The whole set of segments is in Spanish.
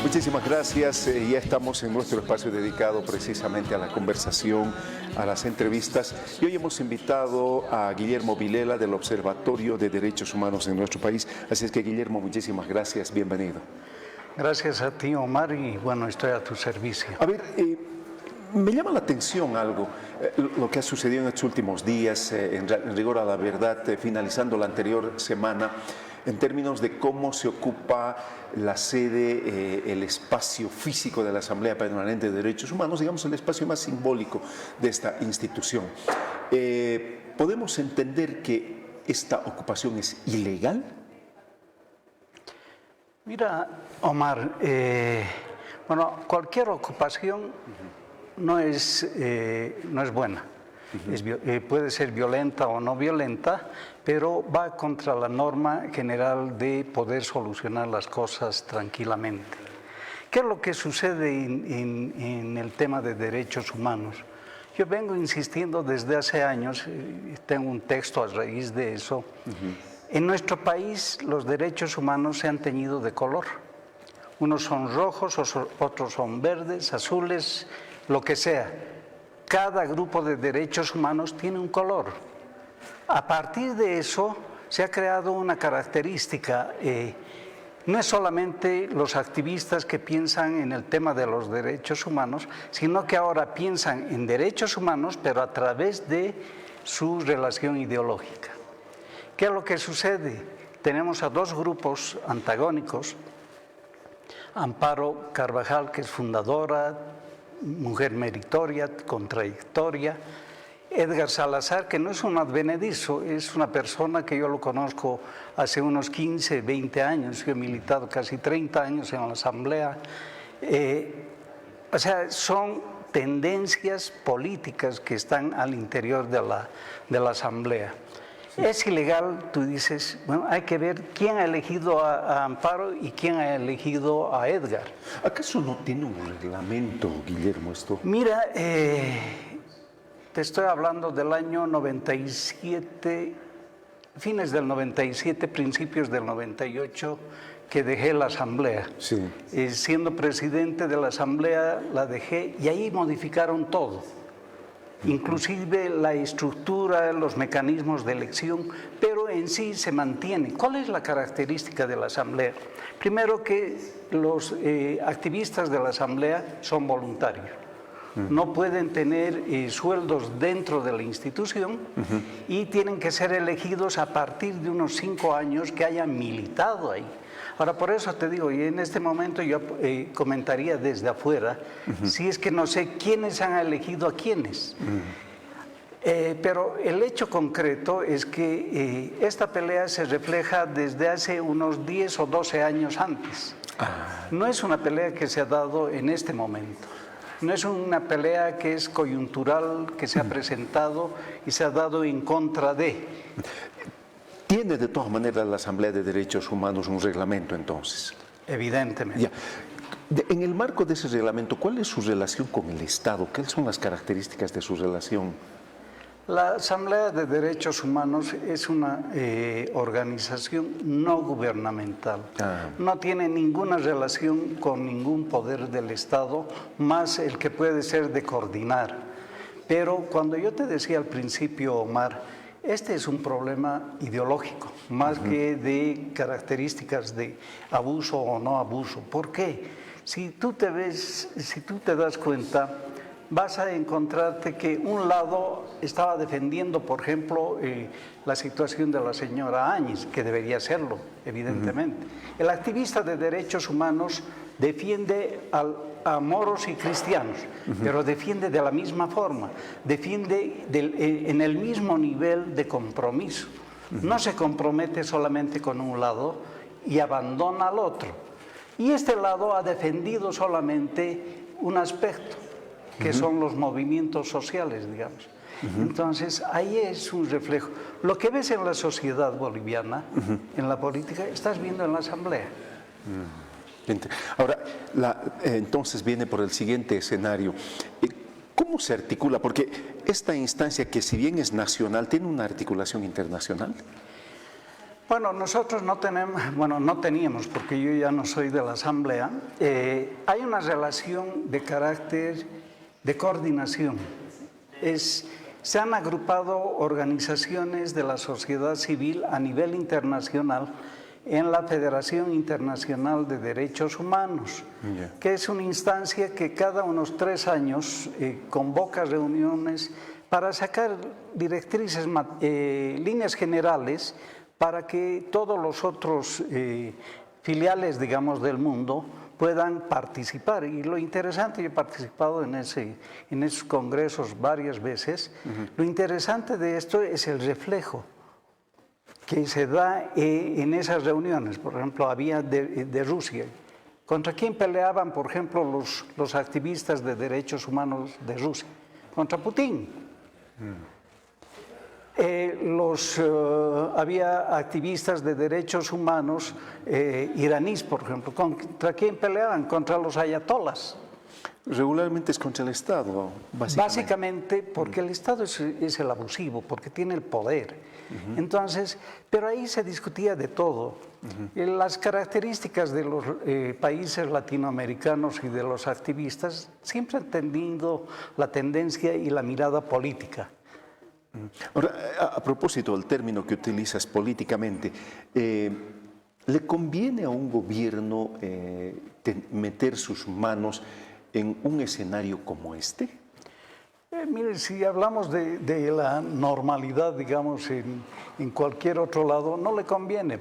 Muchísimas gracias. Ya estamos en nuestro espacio dedicado precisamente a la conversación, a las entrevistas. Y hoy hemos invitado a Guillermo Vilela del Observatorio de Derechos Humanos en nuestro país. Así es que, Guillermo, muchísimas gracias. Bienvenido. Gracias a ti, Omar, y bueno, estoy a tu servicio. A ver, me llama la atención algo, lo que ha sucedido en estos últimos días, en rigor a la verdad, finalizando la anterior semana, en términos de cómo se ocupa la sede, el espacio físico de la Asamblea Permanente de Derechos Humanos, digamos el espacio más simbólico de esta institución. ¿Podemos entender que esta ocupación es ilegal? Mira, Omar, bueno, cualquier ocupación no es buena. Puede ser violenta o no violenta, pero va contra la norma general de poder solucionar las cosas tranquilamente. ¿Qué es lo que sucede en el tema de derechos humanos? Yo vengo insistiendo desde hace años, tengo un texto a raíz de eso. En nuestro país los derechos humanos se han teñido de color. Unos son rojos, otros son verdes, azules, lo que sea. Cada grupo de derechos humanos tiene un color. A partir de eso se ha creado una característica. No es solamente los activistas que piensan en el tema de los derechos humanos, sino que ahora piensan en derechos humanos, pero a través de su relación ideológica. ¿Qué es lo que sucede? Tenemos a dos grupos antagónicos. Amparo Carvajal, que es fundadora, mujer meritoria, contradictoria. Edgar Salazar, que no es un advenedizo, es una persona que yo lo conozco hace unos 15, 20 años, yo he militado casi 30 años en la Asamblea. O sea, son tendencias políticas que están al interior de la Asamblea. Es ilegal, tú dices, bueno, hay que ver quién ha elegido a Amparo y quién ha elegido a Edgar. ¿Acaso no tiene un reglamento, Guillermo, esto? Mira, te estoy hablando del año 97, fines del 97, principios del 98, que dejé la Asamblea. Sí. Siendo presidente de la Asamblea, la dejé y ahí modificaron todo. Inclusive la estructura, los mecanismos de elección, pero en sí se mantiene. ¿Cuál es la característica de la Asamblea? Primero, que los activistas de la Asamblea son voluntarios. No pueden tener sueldos dentro de la institución y tienen que ser elegidos a partir de unos 5 años que hayan militado ahí. Ahora, por eso te digo, y en este momento yo comentaría desde afuera, si es que no sé quiénes han elegido a quiénes. Pero el hecho concreto es que esta pelea se refleja desde hace unos 10 o 12 años antes. No es una pelea que se ha dado en este momento. No es una pelea que es coyuntural, que se ha presentado y se ha dado en contra de. ¿Tiene de todas maneras la Asamblea de Derechos Humanos un reglamento entonces? Evidentemente. Ya. En el marco de ese reglamento, ¿cuál es su relación con el Estado? ¿Qué son las características de su relación? La Asamblea de Derechos Humanos es una organización no gubernamental. No tiene ninguna relación con ningún poder del Estado, más el que puede ser de coordinar. Pero cuando yo te decía al principio, Omar, este es un problema ideológico, más que de características de abuso o no abuso. ¿Por qué? Si tú te das cuenta, vas a encontrarte que un lado estaba defendiendo, por ejemplo, la situación de la señora Áñez, que debería serlo, evidentemente. El activista de derechos humanos defiende a moros y cristianos, pero defiende de la misma forma, defiende en el mismo nivel de compromiso. No se compromete solamente con un lado y abandona al otro. Y este lado ha defendido solamente un aspecto, que son los movimientos sociales, digamos. Entonces, ahí es un reflejo. Lo que ves en la sociedad boliviana, en la política, estás viendo en la Asamblea. Ahora, entonces viene por el siguiente escenario. ¿Cómo se articula? Porque esta instancia, que si bien es nacional, ¿tiene una articulación internacional? Bueno, nosotros no tenemos, bueno, no teníamos, porque yo ya no soy de la Asamblea, hay una relación de carácter de coordinación. Se han agrupado organizaciones de la sociedad civil a nivel internacional en la Federación Internacional de Derechos Humanos, que es una instancia que cada unos 3 años convoca reuniones para sacar directrices, líneas generales, para que todos los otros filiales, digamos, del mundo puedan participar. Y lo interesante, yo he participado en esos congresos varias veces, lo interesante de esto es el reflejo que se da en esas reuniones. Por ejemplo, había de Rusia. ¿Contra quién peleaban, por ejemplo, los activistas de derechos humanos de Rusia? Contra Putin. Había activistas de derechos humanos iraníes, por ejemplo. ¿Contra quién peleaban? Contra los ayatolas. Regularmente es contra el Estado, básicamente. Básicamente porque el Estado es el abusivo, porque tiene el poder. Entonces, pero ahí se discutía de todo. Las características de los países latinoamericanos y de los activistas siempre han tenido la tendencia y la mirada política. Ahora, a propósito del término que utilizas políticamente, ¿le conviene a un gobierno meter sus manos en un escenario como este? Mire, si hablamos de la normalidad, digamos, en cualquier otro lado, no le conviene,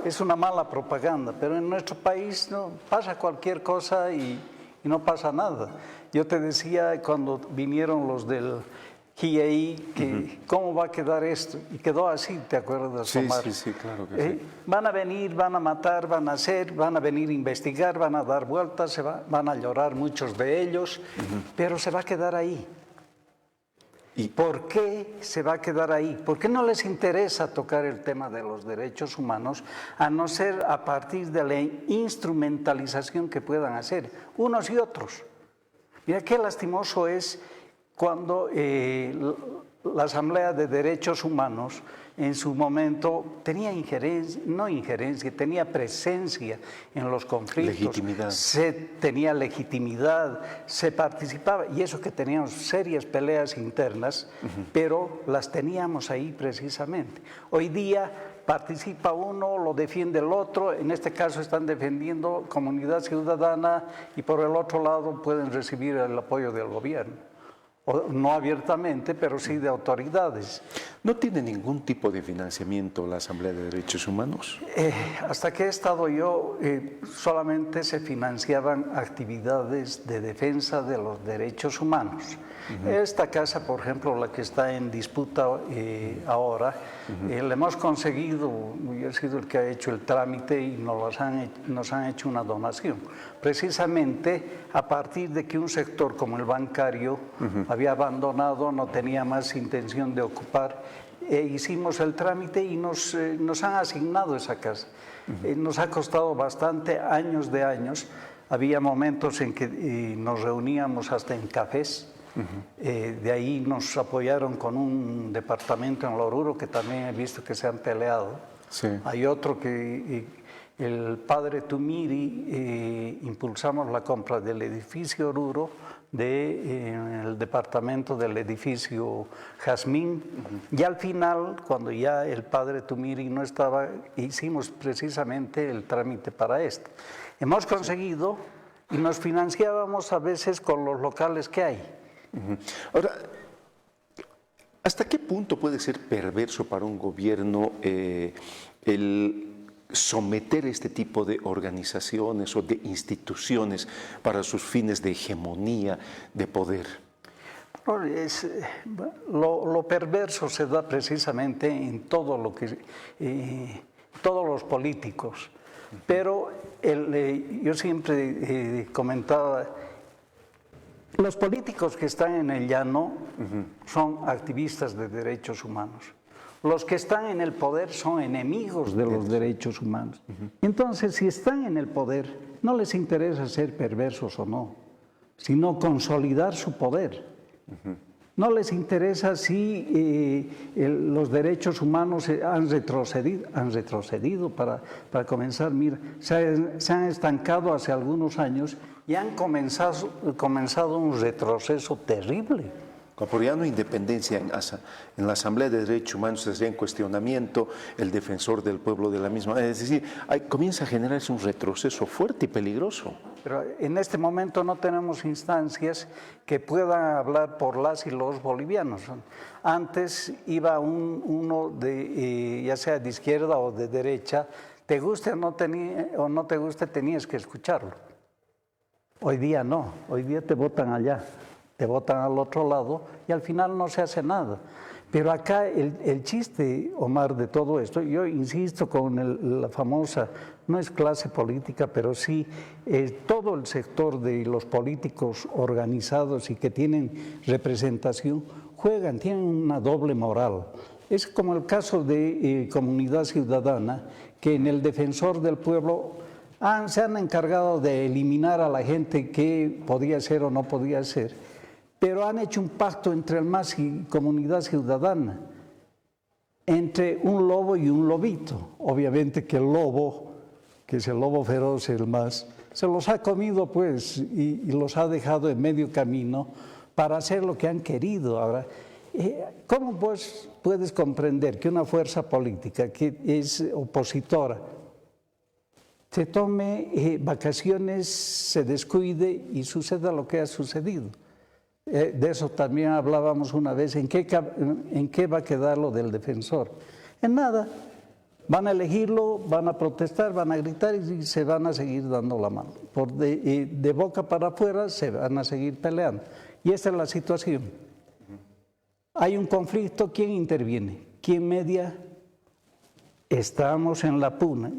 es una mala propaganda, pero en nuestro país no pasa cualquier cosa y no pasa nada. Yo te decía cuando vinieron los del GIEI, que cómo va a quedar esto, y quedó así, ¿te acuerdas, Omar? Sí, claro que sí. Van a venir, van a matar, van a hacer, van a venir a investigar, van a dar vueltas, van a llorar muchos de ellos, pero se va a quedar ahí. ¿Y por qué se va a quedar ahí? ¿Por qué no les interesa tocar el tema de los derechos humanos, a no ser a partir de la instrumentalización que puedan hacer unos y otros? Mira qué lastimoso es cuando la Asamblea de Derechos Humanos en su momento tenía tenía presencia en los conflictos. Legitimidad. Tenía legitimidad, se participaba, y eso que teníamos serias peleas internas, pero las teníamos ahí precisamente. Hoy día participa uno, lo defiende el otro, en este caso están defendiendo comunidad ciudadana y por el otro lado pueden recibir el apoyo del gobierno. No abiertamente, pero sí de autoridades. ¿No tiene ningún tipo de financiamiento la Asamblea de Derechos Humanos? Hasta que he estado yo, solamente se financiaban actividades de defensa de los derechos humanos. Esta casa, por ejemplo, la que está en disputa ahora, le hemos conseguido, yo he sido el que ha hecho el trámite y nos han hecho una donación. Precisamente a partir de que un sector como el bancario había abandonado, no tenía más intención de ocupar, hicimos el trámite y nos han asignado esa casa. Nos ha costado bastante, años de años. Había momentos en que nos reuníamos hasta en cafés. De ahí nos apoyaron con un departamento en Oruro, que también he visto que se han peleado. Sí. Hay otro que el padre Tumiri impulsamos la compra del edificio Oruro, el departamento del edificio Jazmín, y al final, cuando ya el padre Tumiri no estaba, hicimos precisamente el trámite para esto. Hemos conseguido y nos financiábamos a veces con los locales que hay. Ahora, ¿hasta qué punto puede ser perverso para un gobierno el someter este tipo de organizaciones o de instituciones para sus fines de hegemonía, de poder? Lo perverso se da precisamente en todo lo que todos los políticos, pero yo siempre comentaba, los políticos que están en el llano son activistas de derechos humanos. Los que están en el poder son enemigos de los derechos humanos. Entonces, si están en el poder, no les interesa ser perversos o no, sino consolidar su poder. No les interesa si los derechos humanos han retrocedido para comenzar. Mira, se han estancado hace algunos años y han comenzado un retroceso terrible. Apoyando independencia en la Asamblea de Derechos Humanos estaría en cuestionamiento el defensor del pueblo de la misma. Es decir, comienza a generarse un retroceso fuerte y peligroso. Pero en este momento no tenemos instancias que puedan hablar por las y los bolivianos. Antes iba uno de, ya sea de izquierda o de derecha, te guste o no te guste, tenías que escucharlo. Hoy día no, hoy día te votan allá. Te votan al otro lado y al final no se hace nada. Pero acá el chiste, Omar, de todo esto, yo insisto con la famosa, no es clase política, pero sí todo el sector de los políticos organizados y que tienen representación, tienen una doble moral. Es como el caso de Comunidad Ciudadana, que en el Defensor del Pueblo se han encargado de eliminar a la gente que podía ser o no podía ser. Pero han hecho un pacto entre el MAS y Comunidad Ciudadana, entre un lobo y un lobito. Obviamente que el lobo, que es el lobo feroz, el MAS, se los ha comido pues y los ha dejado en medio camino para hacer lo que han querido. Ahora, ¿cómo pues puedes comprender que una fuerza política que es opositora se tome vacaciones, se descuide y suceda lo que ha sucedido? De eso también hablábamos una vez, ¿en qué va a quedar lo del defensor? En nada, van a elegirlo, van a protestar, van a gritar y se van a seguir dando la mano. De boca para afuera se van a seguir peleando. Y esta es la situación. Hay un conflicto, ¿quién interviene? ¿Quién media? Estamos en la pugna.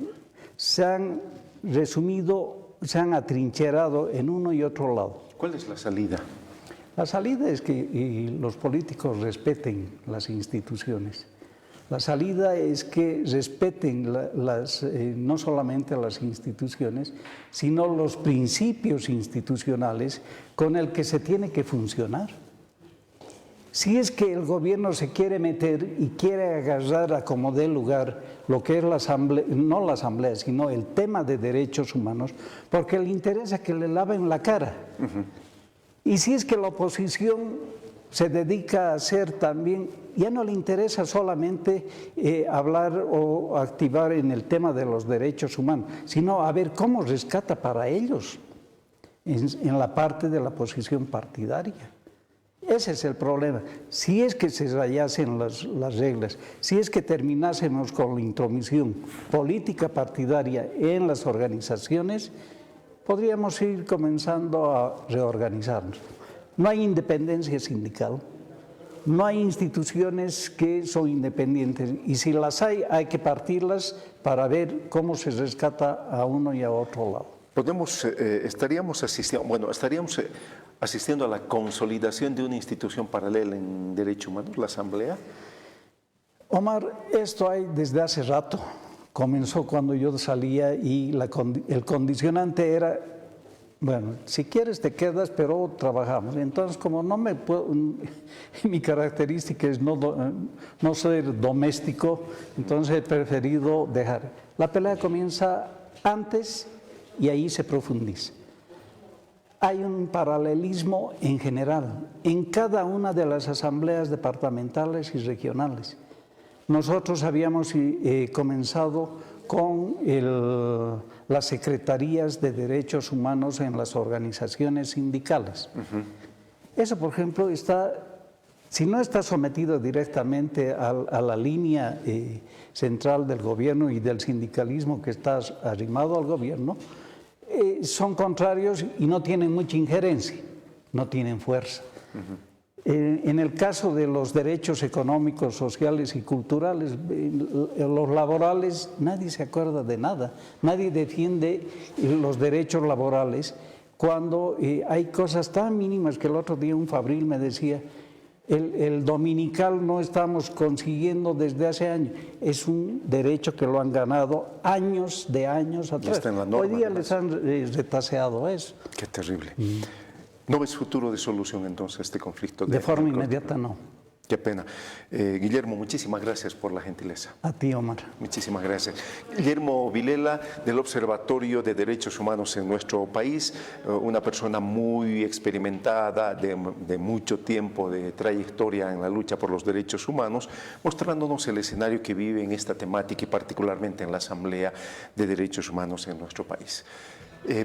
Se han resumido, se han atrincherado en uno y otro lado. ¿Cuál es la salida? La salida es que los políticos respeten las instituciones. La salida es que respeten no solamente las instituciones, sino los principios institucionales con el que se tiene que funcionar. Si es que el gobierno se quiere meter y quiere agarrar a como dé lugar lo que es la asamblea, no la asamblea, sino el tema de derechos humanos, porque le interesa que le laven la cara. Y si es que la oposición se dedica a hacer también, ya no le interesa solamente hablar o activar en el tema de los derechos humanos, sino a ver cómo rescata para ellos en la parte de la posición partidaria. Ese es el problema. Si es que se rayasen las reglas, si es que terminásemos con la intromisión política partidaria en las organizaciones, podríamos ir comenzando a reorganizarnos. No hay independencia sindical, no hay instituciones que son independientes y si las hay que partirlas para ver cómo se rescata a uno y a otro lado. Estaríamos asistiendo a la consolidación de una institución paralela en derechos humanos, la Asamblea. Omar, esto hay desde hace rato. Comenzó cuando yo salía y el condicionante era, bueno, si quieres te quedas, pero trabajamos. Entonces, como no me puedo, mi característica es no ser doméstico, entonces he preferido dejar. La pelea comienza antes y ahí se profundiza. Hay un paralelismo en general, en cada una de las asambleas departamentales y regionales. Nosotros habíamos comenzado con las secretarías de derechos humanos en las organizaciones sindicales. Eso, por ejemplo, si no está sometido directamente a la línea central del gobierno y del sindicalismo que está arrimado al gobierno, son contrarios y no tienen mucha injerencia, no tienen fuerza. En el caso de los derechos económicos, sociales y culturales, los laborales, nadie se acuerda de nada, nadie defiende los derechos laborales cuando hay cosas tan mínimas que el otro día un fabril me decía, el dominical no estamos consiguiendo desde hace años, es un derecho que lo han ganado años atrás. Está en la norma, hoy día además. les han retaseado eso. Qué terrible. ¿No ves futuro de solución entonces a este conflicto? De forma inmediata no. Qué pena. Guillermo, muchísimas gracias por la gentileza. A ti, Omar. Muchísimas gracias. Guillermo Vilela, del Observatorio de Derechos Humanos en nuestro país, una persona muy experimentada, de mucho tiempo de trayectoria en la lucha por los derechos humanos, mostrándonos el escenario que vive en esta temática y particularmente en la Asamblea de Derechos Humanos en nuestro país.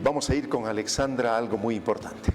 Vamos a ir con Alexandra, algo muy importante.